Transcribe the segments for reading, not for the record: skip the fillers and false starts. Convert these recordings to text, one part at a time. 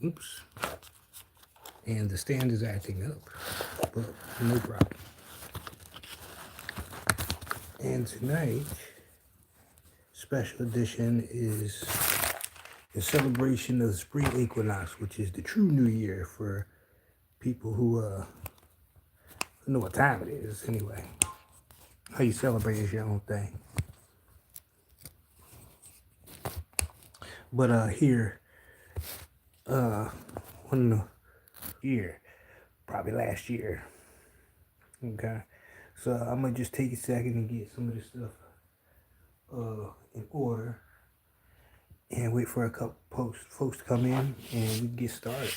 Oops. And the stand is acting up, but no problem. And tonight, special edition is a celebration of the spring equinox, which is the true new year for people who know what time it is anyway. How you celebrate is your own thing. But here, one year, probably last year. Okay. So I'm gonna just take a second and get some of this stuff in order and wait for a couple folks to come in and we get started.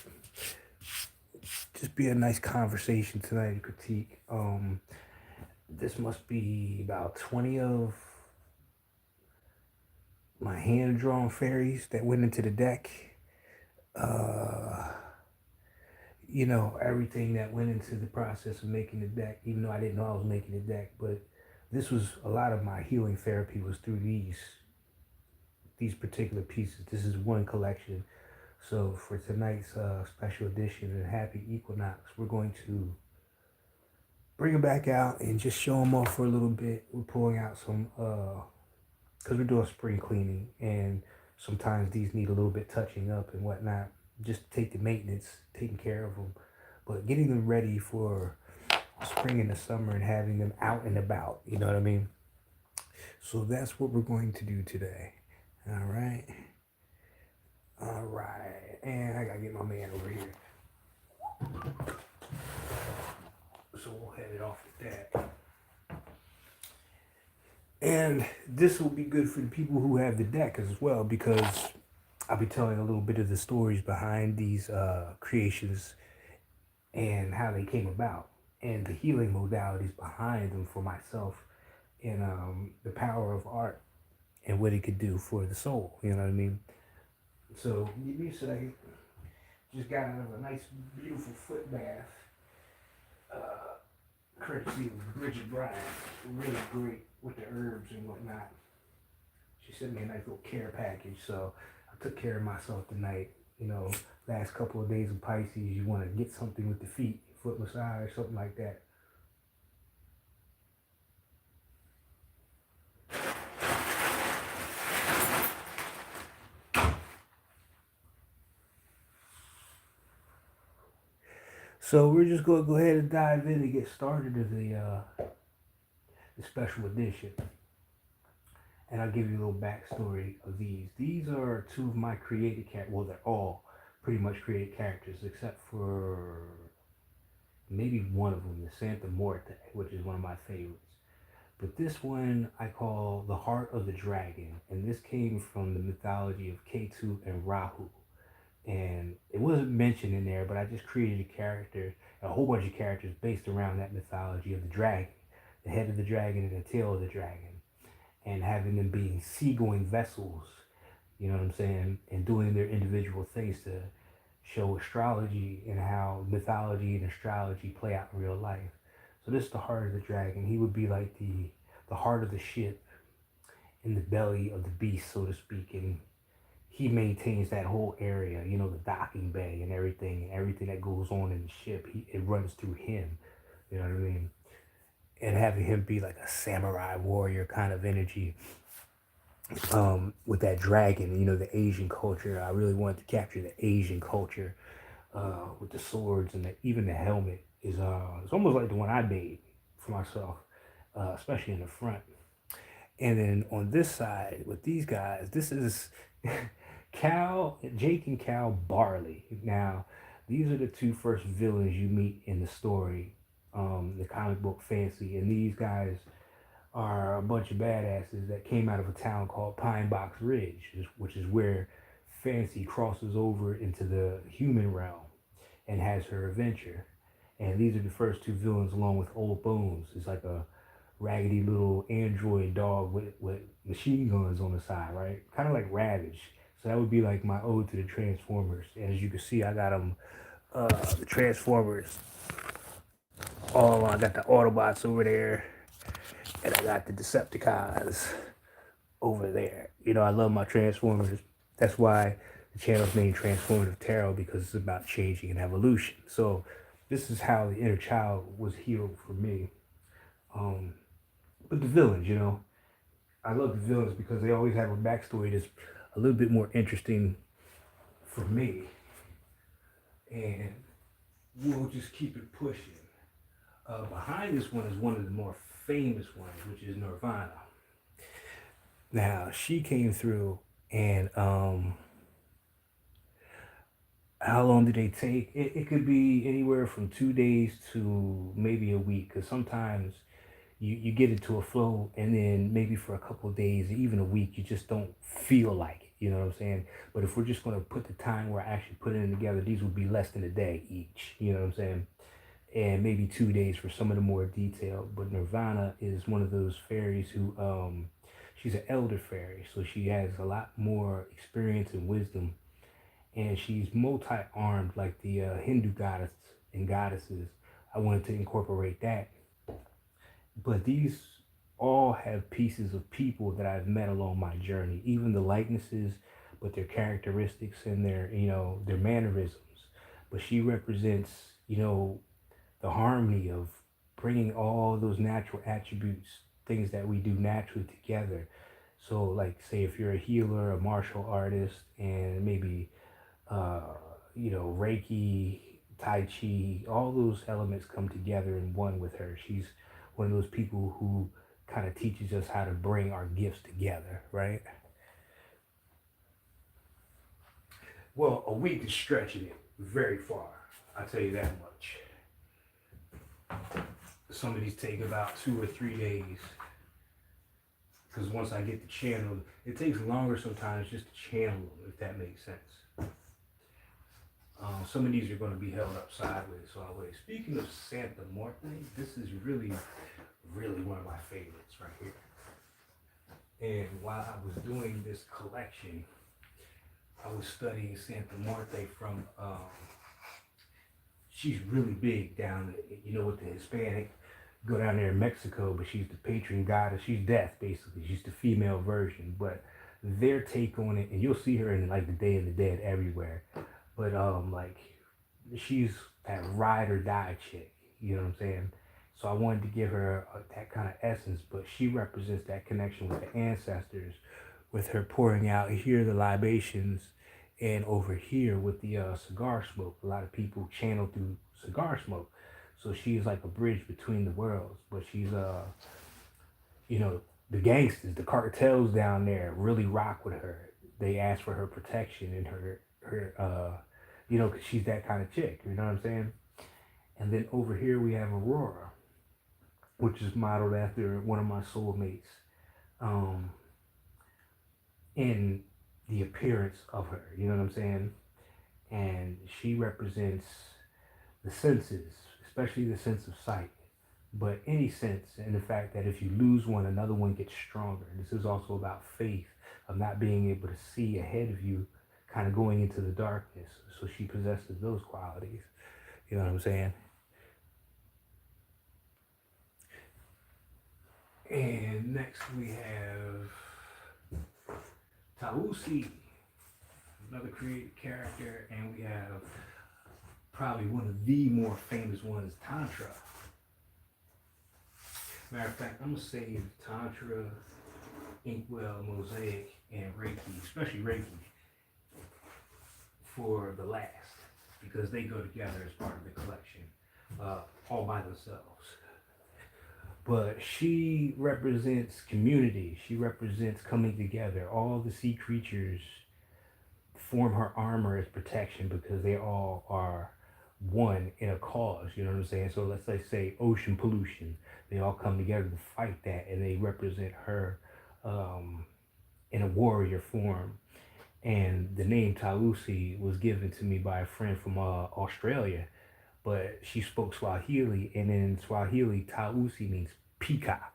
Just be a nice conversation tonight to critique. This must be about 20 of my hand drawn fairies that went into the deck. Uh, everything that went into the process of making the deck, even though I didn't know I was making the deck, but this was a lot of my healing therapy was through these particular pieces. This is one collection. So for tonight's special edition and happy equinox, we're going to bring them back out and just show them off for a little bit. We're pulling out some, because we're doing spring cleaning and sometimes these need a little bit touching up and whatnot. Just take the maintenance, taking care of them, but getting them ready for spring and the summer and having them out and about. You know what I mean? So that's what we're going to do today. All right. All right. And I got to get my man over here. So we'll head it off with that. And this will be good for the people who have the deck as well, because I'll be telling a little bit of the stories behind these creations and how they came about and the healing modalities behind them for myself and the power of art and what it could do for the soul. You know what I mean? So give me a second. Just got out of a nice, beautiful foot bath. Courtesy of Bridget Bryant. Really great with the herbs and whatnot. She sent me a nice little care package, so I took care of myself tonight. Last couple of days of Pisces, you want to get something with the feet, foot massage, something like that. So we're just going to go ahead and dive in and get started with the special edition. And I'll give you a little backstory of these. These are two of my created characters. Well, they're all pretty much created characters, except for maybe one of them, the Santa Muerte, which is one of my favorites. But this one I call the Heart of the Dragon. And this came from the mythology of Ketu and Rahu. And it wasn't mentioned in there, but I just created a whole bunch of characters based around that mythology of the dragon, the head of the dragon and the tail of the dragon, and having them being seagoing vessels, you know what I'm saying, and doing their individual things to show astrology and how mythology and astrology play out in real life. So this is the heart of the dragon. He would be like the heart of the ship in the belly of the beast, so to speak, and he maintains that whole area, the docking bay and everything that goes on in the ship. It runs through him, you know what I mean? And having him be like a samurai warrior kind of energy, with that dragon, the Asian culture. I really wanted to capture the Asian culture with the swords and even the helmet is it's almost like the one I made for myself, especially in the front. And then on this side with these guys, this is Jake and Cal Barley. Now, these are the two first villains you meet in the story, the comic book Fancy, and these guys are a bunch of badasses that came out of a town called Pine Box Ridge, which is where Fancy crosses over into the human realm and has her adventure. And these are the first two villains along with Old Bones. It's like a raggedy little android dog with machine guns on the side, right? Kind of like Ravage. So that would be like my ode to the Transformers. And as you can see, I got them, the Transformers all on. I got the Autobots over there, and I got the Decepticons over there. I love my Transformers. That's why The channel's named Transformative Tarot because it's about changing and evolution. So this is how the inner child was healed for me. Um, but the villains, I love the villains because they always have a backstory that's a little bit more interesting for me. And we'll just keep it pushing. Behind this one is one of the more famous ones, which is Nirvana. Now, she came through, and how long did they take? It could be anywhere from 2 days to maybe a week, because sometimes you get into a flow, and then maybe for a couple of days, even a week, you just don't feel like it. You know what I'm saying? But if we're just going to put the time where I actually put it together, these would be less than a day each. You know what I'm saying? And maybe 2 days for some of the more detailed. But Nirvana is one of those fairies who, she's an elder fairy, so she has a lot more experience and wisdom, and she's multi-armed like the Hindu goddess and goddesses. I wanted to incorporate that, but these all have pieces of people that I've met along my journey, even the likenesses, but their characteristics and their mannerisms. But she represents, the harmony of bringing all those natural attributes, things that we do naturally together. So, like, say if you're a healer, a martial artist, and maybe, uh, Reiki, Tai Chi, all those elements come together in one with her. She's one of those people who kind of teaches us how to bring our gifts together, right? Well, a week is stretching it very far. I'll tell you that much. Some of these take about 2 or 3 days. Because once I get the channel, it takes longer sometimes just to channel them, if that makes sense. Some of these are going to be held up sideways. So I'll wait. Speaking of Santa Muerte, this is really, really one of my favorites right here. And while I was doing this collection, I was studying Santa Muerte from, she's really big down, with the Hispanic, go down there in Mexico, but she's the patron goddess. She's death, basically. She's the female version, but their take on it, and you'll see her in like the Day of the Dead everywhere. But like, she's that ride or die chick. You know what I'm saying? So I wanted to give her that kind of essence, but she represents that connection with the ancestors, with her pouring out here the libations, and over here with the cigar smoke. A lot of people channel through cigar smoke. So she's like a bridge between the worlds. But she's the gangsters, the cartels down there really rock with her. They ask for her protection and because she's that kind of chick. You know what I'm saying? And then over here we have Aurora, which is modeled after one of my soulmates. In the appearance of her, you know what I'm saying? And she represents the senses, especially the sense of sight, but any sense, and the fact that if you lose one, another one gets stronger. This is also about faith, of not being able to see ahead of you, kind of going into the darkness. So she possesses those qualities. You know what I'm saying? And next we have Tausi, another creative character, and we have probably one of the more famous ones, Tantra. Matter of fact, I'm gonna save Tantra, Inkwell, Mosaic, and Reiki, especially Reiki, for the last, because they go together as part of the collection, all by themselves. But she represents community. She represents coming together. All the sea creatures form her armor as protection because they all are one in a cause. You know what I'm saying? So let's say ocean pollution. They all come together to fight that, and they represent her in a warrior form. And the name Tausi was given to me by a friend from Australia, but she spoke Swahili, and in Swahili, Tausi means peacock.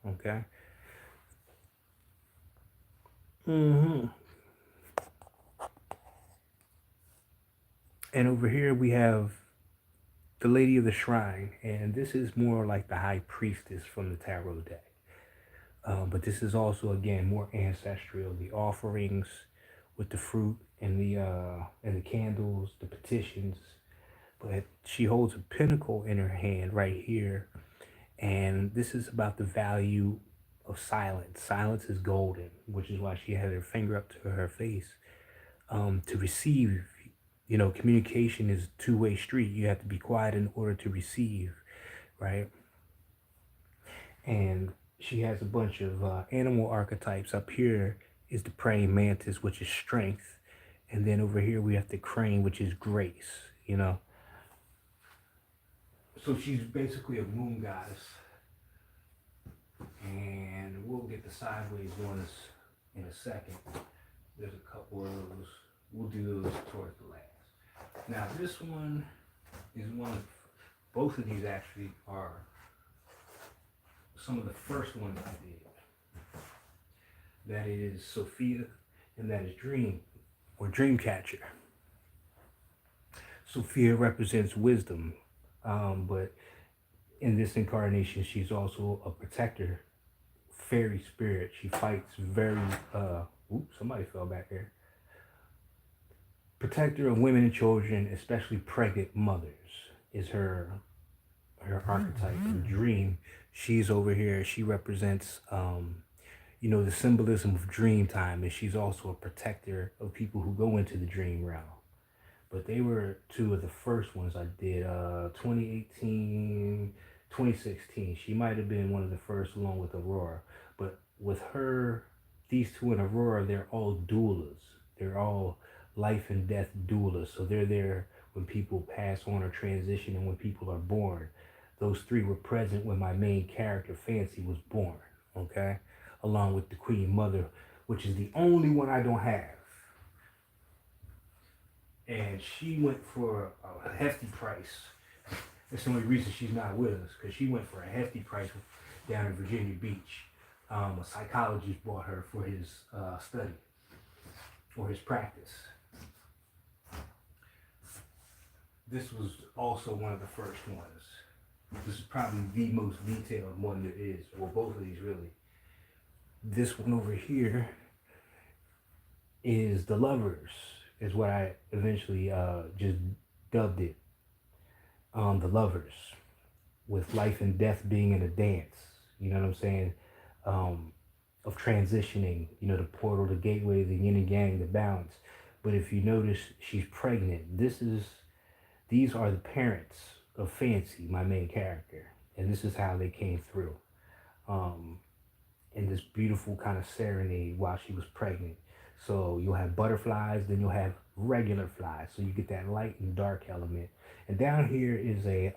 Okay. And over here we have the Lady of the Shrine, and this is more like the High Priestess from the tarot deck. But this is also, again, more ancestral. The offerings with the fruit and the candles, the petitions. But she holds a pinnacle in her hand right here, and this is about the value of silence. Silence is golden, which is why she had her finger up to her face. To receive, communication is a two-way street. You have to be quiet in order to receive, right? And she has a bunch of animal archetypes. Up here is the praying mantis, which is strength. And then over here we have the crane, which is grace. So she's basically a moon goddess. And we'll get the sideways ones in a second. There's a couple of those. We'll do those towards the last. Now this one is one of, both of these actually are some of the first ones I did. That is Sophia, and that is Dream, or Dreamcatcher. Sophia represents wisdom, but in this incarnation, she's also a protector, fairy spirit. She fights very, oops, somebody fell back there. Protector of women and children, especially pregnant mothers, is her archetype. And Dream, she's over here. She represents, the symbolism of dream time, and she's also a protector of people who go into the dream realm. But they were two of the first ones I did, 2018, 2016. She might have been one of the first along with Aurora. But with her, these two in Aurora, they're all doulas. They're all life and death doulas. So they're there when people pass on or transition and when people are born. Those three were present when my main character, Fancy, was born, okay? Along with the Queen Mother, which is the only one I don't have. And she went for a hefty price. That's the only reason she's not with us, because she went for a hefty price down in Virginia Beach. A psychologist bought her for his study, or his practice. This was also one of the first ones. This is probably the most detailed one there is, or both of these really. This one over here is The Lovers, is what I eventually just dubbed it. The Lovers, with life and death being in a dance, you know what I'm saying? Of transitioning, the portal, the gateway, the yin and yang, the balance. But if you notice, she's pregnant. These are the parents of Fancy, my main character. And this is how they came through. In this beautiful kind of serenade while she was pregnant. So you'll have butterflies, then you'll have regular flies. So you get that light and dark element. And down here is a,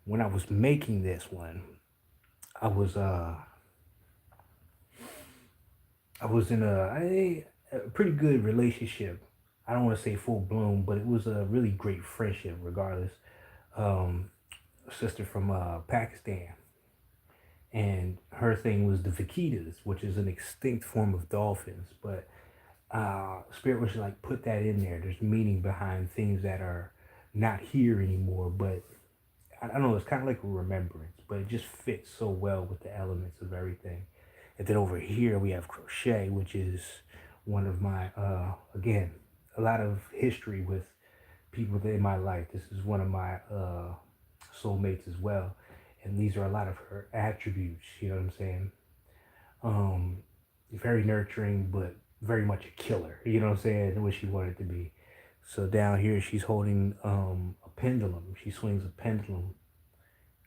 when I was making this one, I was in a pretty good relationship. I don't want to say full bloom, but it was a really great friendship regardless. A sister from Pakistan. And her thing was the vaquitas, which is an extinct form of dolphins. But Spirit was like, put that in there. There's meaning behind things that are not here anymore. But I don't know, it's kind of like a remembrance. But it just fits so well with the elements of everything. And then over here we have crochet, which is one of my, again, a lot of history with people in my life. This is one of my soulmates as well. And these are a lot of her attributes, you know what I'm saying? Very nurturing, but very much a killer, you know what I'm saying? What she wanted to be. So down here, she's holding a pendulum. She swings a pendulum,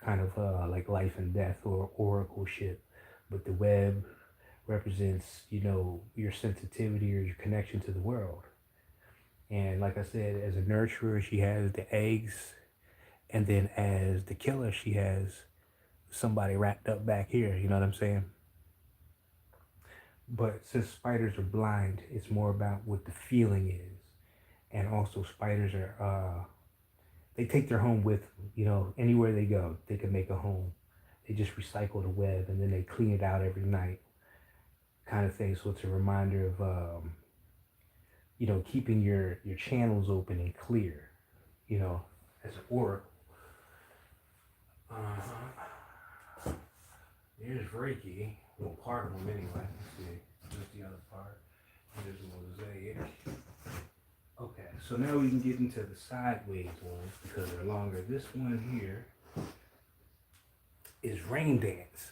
kind of like life and death or oracle shit. But the web represents, your sensitivity or your connection to the world. And like I said, as a nurturer, she has the eggs. And then as the killer, she has somebody wrapped up back here, you know what I'm saying? But since spiders are blind, it's more about what the feeling is. And also spiders are, they take their home with them, anywhere they go, they can make a home. They just recycle the web and then they clean it out every night kind of thing. So it's a reminder of, keeping your channels open and clear, as an oracle. Here's Reiki. Well, part of them anyway. Let's see. Here's the other part. There's a mosaic. Okay, so now we can get into the sideways ones because they're longer. This one here is Rain Dance.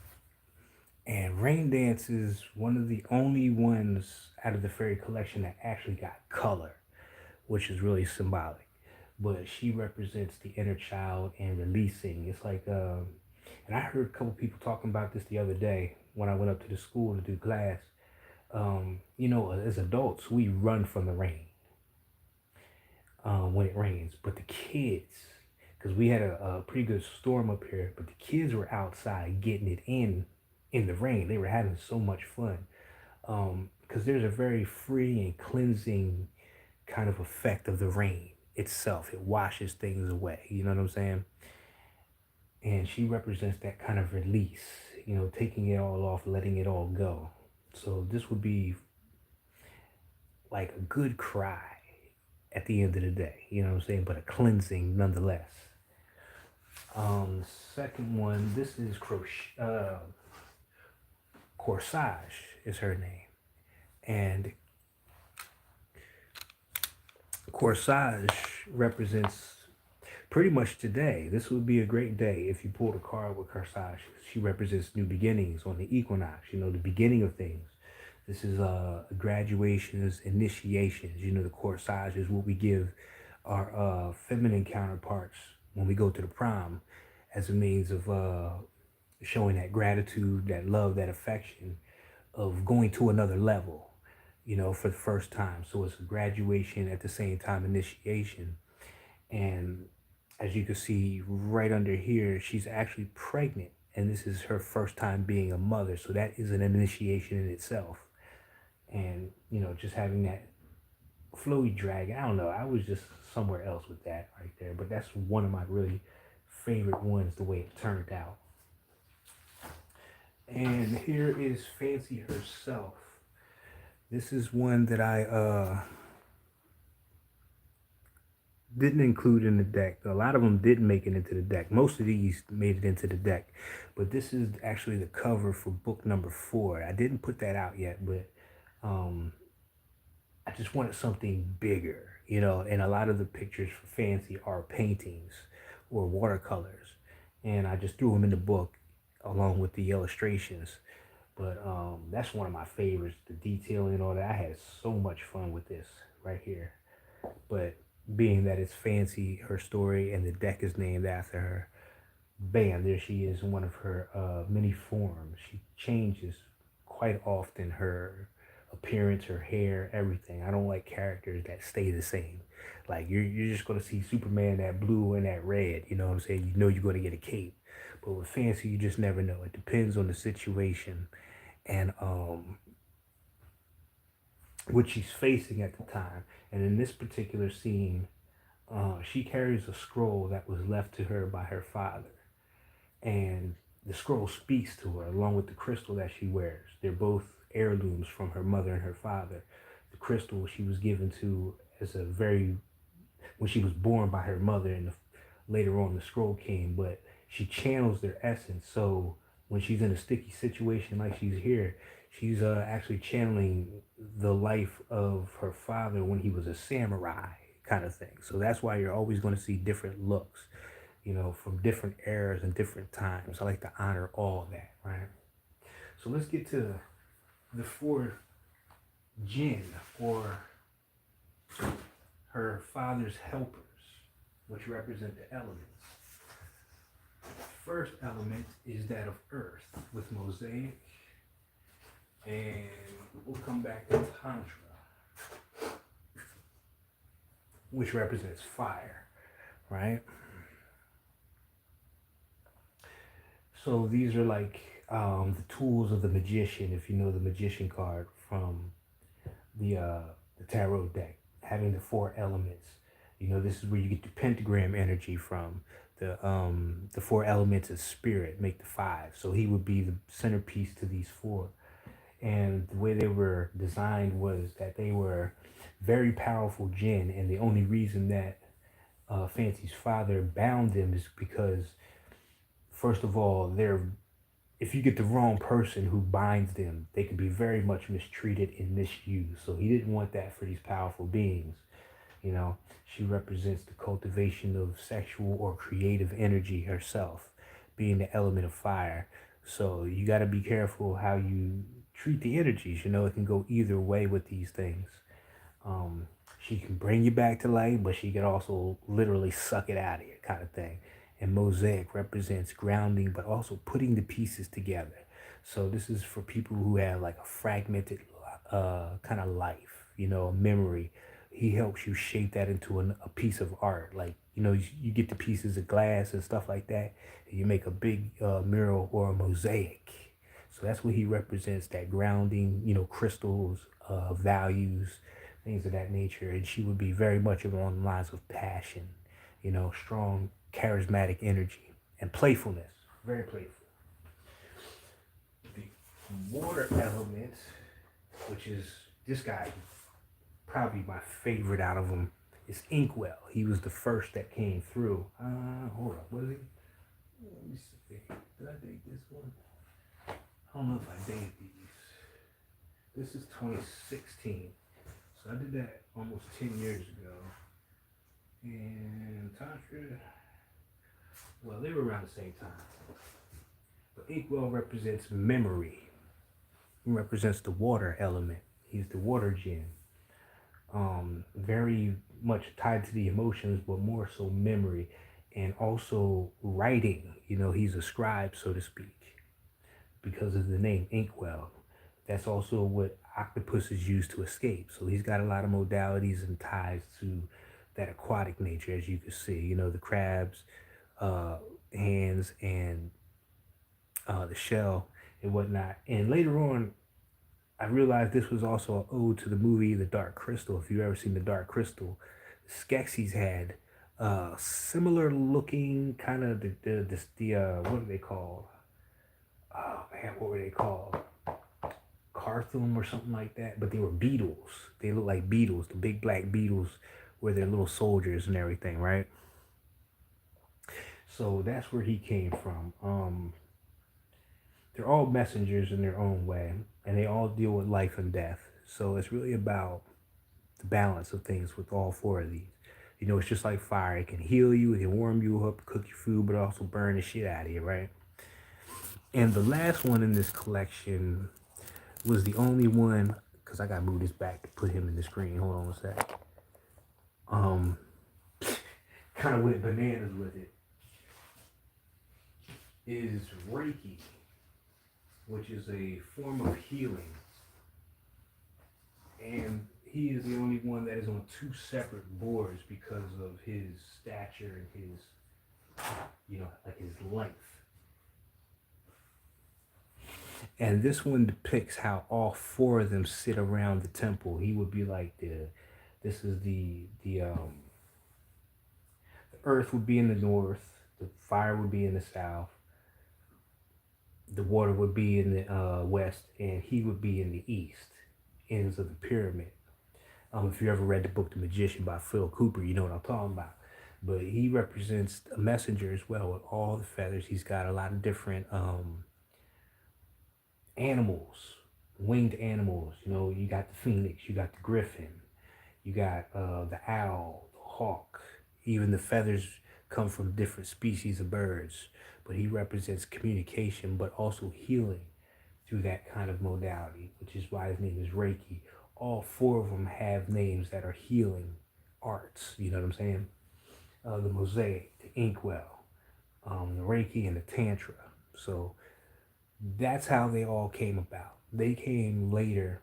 And Rain Dance is one of the only ones out of the fairy collection that actually got color, which is really symbolic. But she represents the inner child and releasing. It's like, and I heard a couple people talking about this the other day when I went up to the school to do class. As adults, we run from the rain when it rains, but the kids, because we had a pretty good storm up here, but the kids were outside getting it in the rain. They were having so much fun because there's a very free and cleansing kind of effect of the rain itself. It washes things away. You know what I'm saying? And she represents that kind of release. Taking it all off, letting it all go. So this would be like a good cry at the end of the day. You know what I'm saying? But a cleansing nonetheless. Second one, this is Corsage is her name. And Corsage represents pretty much today. This would be a great day if you pulled a card with Corsage. She represents new beginnings on the equinox, the beginning of things. This is graduations, initiations. The corsage is what we give our feminine counterparts when we go to the prom as a means of showing that gratitude, that love, that affection of going to another level, for the first time. So it's a graduation at the same time, initiation. And as you can see right under here, she's actually pregnant. And this is her first time being a mother. So that is an initiation in itself. And, just having that flowy dragon, I don't know. I was just somewhere else with that right there. But that's one of my really favorite ones, the way it turned out. And here is Fancy herself. This is one that I didn't include in the deck. A lot of them didn't make it into the deck. Most of these made it into the deck. But this is actually the cover for book number 4. I didn't put that out yet, but I just wanted something bigger, and a lot of the pictures for Fancy are paintings or watercolors. And I just threw them in the book along with the illustrations. But that's one of my favorites, the detailing and all that. I had so much fun with this right here. But being that it's Fancy, her story, and the deck is named after her, bam, there she is in one of her many forms. She changes quite often, her appearance, her hair, everything. I don't like characters that stay the same. Like you're just gonna see Superman, that blue and that red, you know what I'm saying? You're gonna get a cape. But with Fancy, you just never know. It depends on the situation and what she's facing at the time. And in this particular scene, she carries a scroll that was left to her by her father. And the scroll speaks to her along with the crystal that she wears. They're both heirlooms from her mother and her father. The crystal she was given to when she was born by her mother, and later on the scroll came, but she channels their essence. So when she's in a sticky situation like she's here, she's actually channeling the life of her father when he was a samurai kind of thing. So that's why you're always going to see different looks, from different eras and different times. I like to honor all that, right? So let's get to the 4 jinn, or her father's helpers, which represent the elements. First element is that of earth with mosaic, and we'll come back to tantra, which represents fire, right? So these are like the tools of the magician, if you know the magician card from the tarot deck, having the 4 elements. This is where you get the pentagram energy from. The 4 elements of spirit make the 5. So he would be the centerpiece to these 4. And the way they were designed was that they were very powerful jinn, and the only reason that Fancy's father bound them is because, first of all, they're if you get the wrong person who binds them, they can be very much mistreated and misused. So he didn't want that for these powerful beings. You know, she represents the cultivation of sexual or creative energy herself, being the element of fire. So you got to be careful how you treat the energies. You know, it can go either way with these things. Um, she can bring you back to life, but she can also literally suck it out of you, kind of thing. And mosaic represents grounding, but also putting the pieces together. So this is for people who have like a fragmented kind of life, you know, a memory. He helps you shape that into a piece of art. Like, you know, you get the pieces of glass and stuff like that, and you make a big mural or a mosaic. So that's what he represents, that grounding, you know, crystals, values, things of that nature. And she would be very much along the lines of passion, you know, strong, charismatic energy and playfulness. Very playful. The water element, which is this guy, probably my favorite out of them, is Inkwell. He was the first that came through. Hold up, was he? Let me see. Did I date this one? I don't know if I dated these. This is 2016. So I did that almost 10 years ago. And Tantra, well, they were around the same time. But Inkwell represents memory. He represents the water element. He's the water gem. Very much tied to the emotions, but more so memory. And also writing. You know, he's a scribe, so to speak, because of the name Inkwell. That's also what octopuses use to escape. So he's got a lot of modalities and ties to that aquatic nature, as you can see. You know, the crabs, uh, hands, and the shell and whatnot. And later on, I realized this was also an ode to the movie The Dark Crystal. If you've ever seen The Dark Crystal, Skeksis had similar looking kind of what are they called? Oh man, what were they called? Carthum or something like that, but they were beetles. They look like beetles, the big black beetles where they're little soldiers and everything, right? So that's where he came from. They're all messengers in their own way, and they all deal with life and death. So it's really about the balance of things with all four of these. You know, it's just like fire. It can heal you, it can warm you up, cook your food, but also burn the shit out of you, right? And the last one in this collection was the only one, because I gotta move this back to put him in the screen. Hold on a sec. Um, kind of went bananas with it. Is Reiki, which is a form of healing. And he is the only one that is on two separate boards because of his stature and his, you know, like his length. And this one depicts how all four of them sit around the temple. He would be like this is the earth would be in the north, the fire would be in the south, the water would be in the west, and he would be in the east, ends of the pyramid. If you ever read the book The Magician by Phil Cooper, you know what I'm talking about. But he represents a messenger as well with all the feathers. He's got a lot of different animals, winged animals. You know, you got the phoenix, you got the griffin, you got the owl, the hawk. Even the feathers come from different species of birds. But he represents communication, but also healing through that kind of modality, which is why his name is Reiki. All four of them have names that are healing arts. You know what I'm saying? The mosaic, the inkwell, the Reiki, and the Tantra. So that's how they all came about. They came later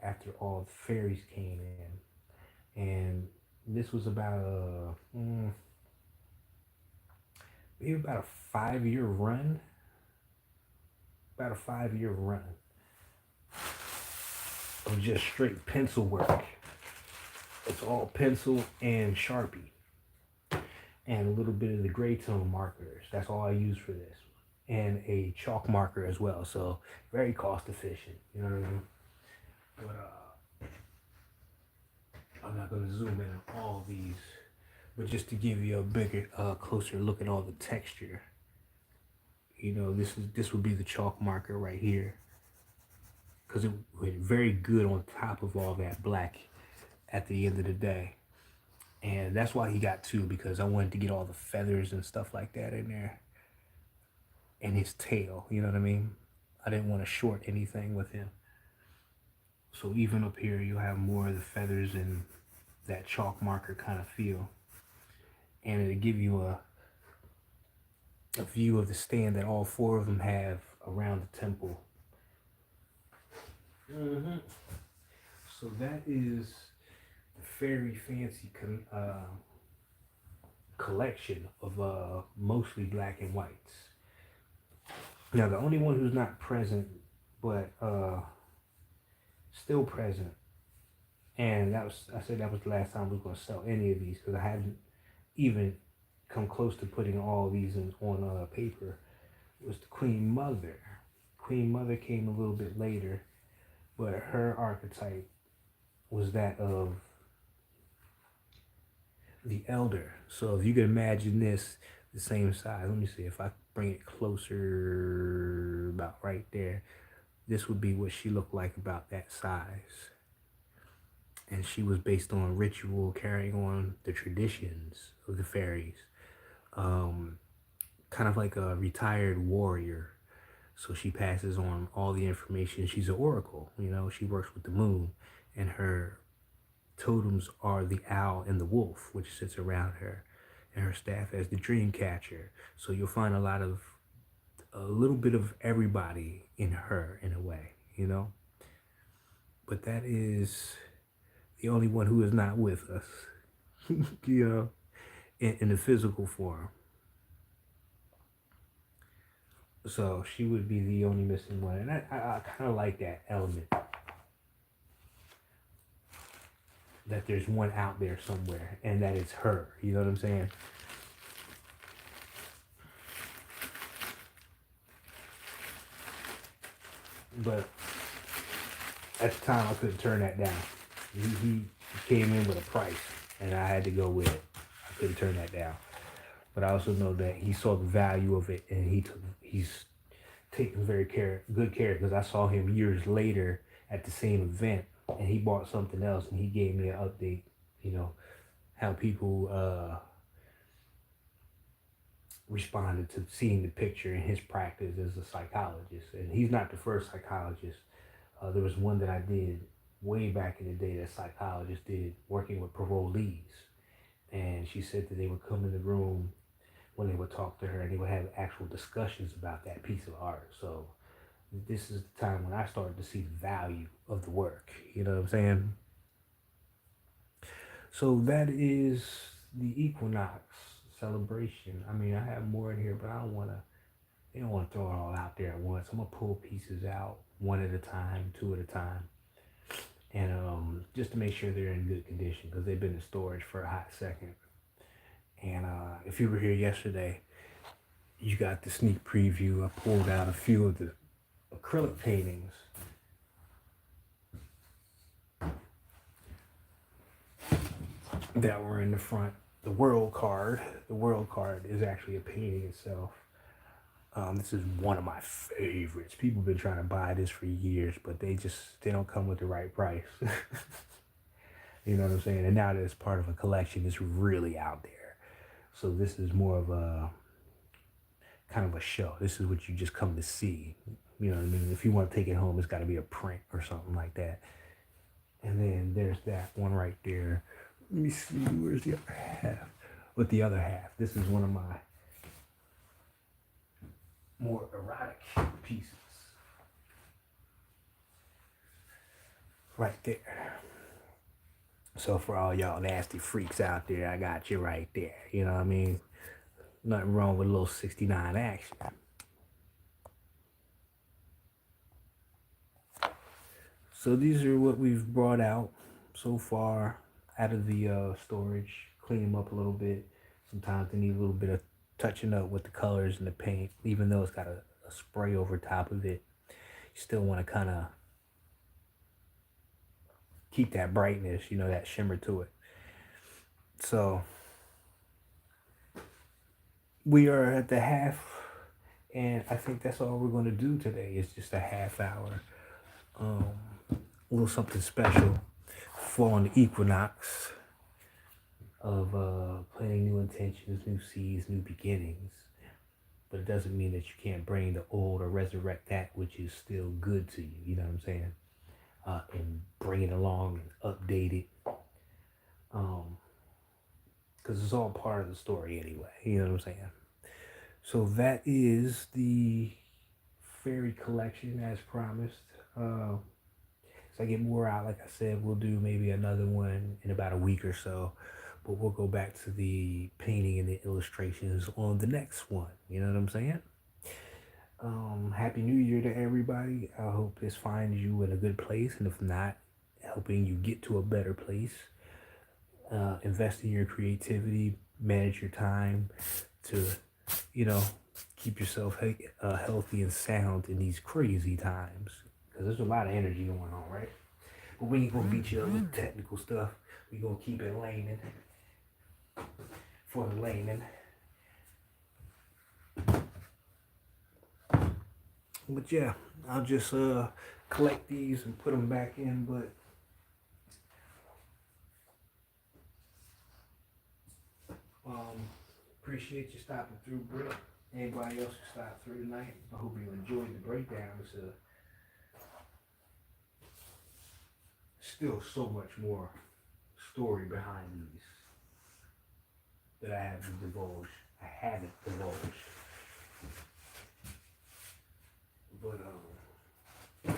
after all the fairies came in. And this was about maybe about a 5 year run. About a 5 year run of just straight pencil work. It's all pencil and Sharpie and a little bit of the gray tone markers. That's all I use for this. And a chalk marker as well. So very cost efficient. You know what I mean? But I'm not going to zoom in on all these. But just to give you a bigger, closer look at all the texture. You know, this would be the chalk marker right here, because it went very good on top of all that black at the end of the day. And that's why he got two, because I wanted to get all the feathers and stuff like that in there. And his tail, you know what I mean? I didn't want to short anything with him. So even up here, you'll have more of the feathers and that chalk marker kind of feel. And it'll give you a view of the stand that all four of them have around the temple. So that is the very fancy collection of mostly black and whites. Now the only one who's not present, but still present, and I said that was the last time we were going to sell any of these, because I hadn't even come close to putting all these on paper, was the Queen Mother. Queen Mother came a little bit later, but her archetype was that of the elder. So if you can imagine this, the same size. Let me see if I bring it closer, about right there. This would be what she looked like, about that size. And she was based on ritual, carrying on the traditions of the fairies. Kind of like a retired warrior. So she passes on all the information. She's an oracle, you know, she works with the moon, and her totems are the owl and the wolf, which sits around her, and her staff as the dream catcher. So you'll find a little bit of everybody in her, in a way, you know. But that is the only one who is not with us, you know, in the physical form. So she would be the only missing one, and I kind of like that element, that there's one out there somewhere, and that it's her. You know what I'm saying? But at the time, I couldn't turn that down. He came in with a price, and I had to go with it. I couldn't turn that down. But I also know that he saw the value of it, and he's taking very good care, because I saw him years later at the same event, and he bought something else, and he gave me an update, you know, how people responded to seeing the picture in his practice as a psychologist. And he's not the first psychologist. There was one that I did way back in the day that psychologist did, working with parolees. And she said that they would come in the room when they would talk to her, and they would have actual discussions about that piece of art. So this is the time when I started to see the value of the work. You know what I'm saying? So that is the equinox celebration. I mean, I have more in here, but I don't want to throw it all out there at once. I'm gonna pull pieces out one at a time, two at a time, and just to make sure they're in good condition, because they've been in storage for a hot second. And if you were here yesterday, you got the sneak preview. I pulled out a few of the acrylic paintings that were in the front. The world card is actually a painting itself. This is one of my favorites. People have been trying to buy this for years, but they don't come with the right price. You know what I'm saying? And now that it's part of a collection, it's really out there. So this is more of a kind of a show. This is what you just come to see. You know what I mean? If you want to take it home, it's got to be a print or something like that. And then there's that one right there. Let me see, where's the other half? With the other half, this is one of my more erotic pieces. Right there. So for all y'all nasty freaks out there, I got you right there. You know what I mean? Nothing wrong with a little 69 action. So these are what we've brought out so far out of the storage. Clean them up a little bit. Sometimes they need a little bit of touching up with the colors and the paint. Even though it's got a spray over top of it, you still want to kind of keep that brightness, you know, that shimmer to it. So we are at the half And I think that's all we're going to do today is just a half hour, a little something special for on the equinox of planning new intentions, new seeds, new beginnings. But it doesn't mean that you can't bring the old or resurrect that which is still good to you. You know what I'm saying? And bring it along and update it. Because it's all part of the story anyway. You know what I'm saying? So that is the fairy collection as promised. As I get more out, like I said, we'll do maybe another one in about a week or so. But we'll go back to the painting and the illustrations on the next one. You know what I'm saying? Happy New Year to everybody. I hope this finds you in a good place. And if not, helping you get to a better place. Invest in your creativity, manage your time to, keep yourself healthy and sound in these crazy times. Because there's a lot of energy going on, right? But we ain't going to beat you up with technical stuff. We're going to keep it layman for the layman. But yeah, I'll just collect these and put them back in. But appreciate you stopping through, Britt. Anybody else who stopped through tonight, I hope you enjoyed the breakdown. It's still so much more story behind these that I haven't divulged. But I'm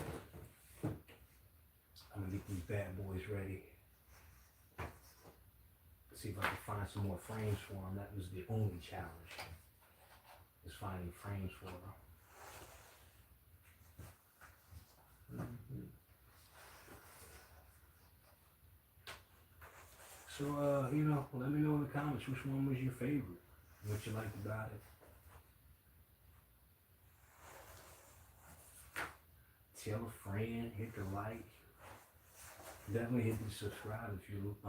gonna get these bad boys ready. See if I can find some more frames for them. That was the only challenge, is finding frames for them. So, let me know in the comments which one was your favorite, what you liked about it. Tell a friend, hit the like. Definitely hit the subscribe if you're a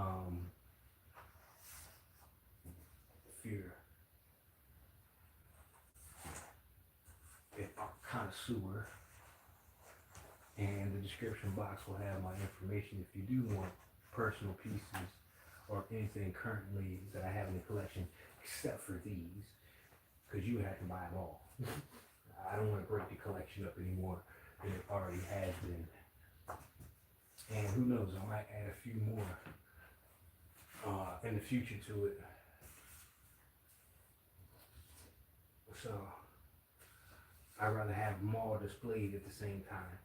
connoisseur. And the description box will have my information if you do want personal pieces or anything currently that I have in the collection, except for these, because you have to buy them all. I don't want to break the collection up anymore than it already has been. And who knows, I might add a few more in the future to it. So I'd rather have them all displayed at the same time.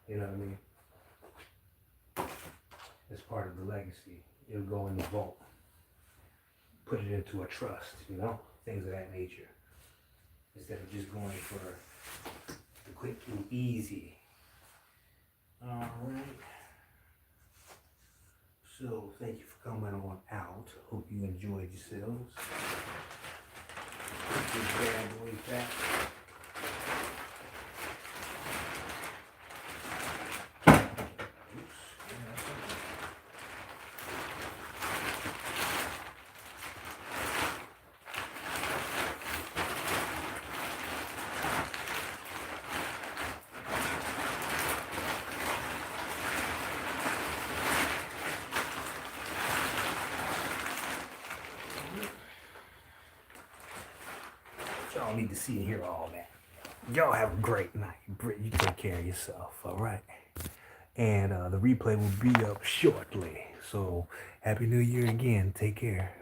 You know what I mean? As part of the legacy. It'll go in the vault. Put it into a trust, things of that nature. Instead of just going for the quick and easy. Alright. So thank you for coming on out. Hope you enjoyed yourselves. Put this bad boy back. Y'all need to see and hear all that. Y'all have a great night. Britt, you take care of yourself, all right? And the replay will be up shortly. So, Happy New Year again. Take care.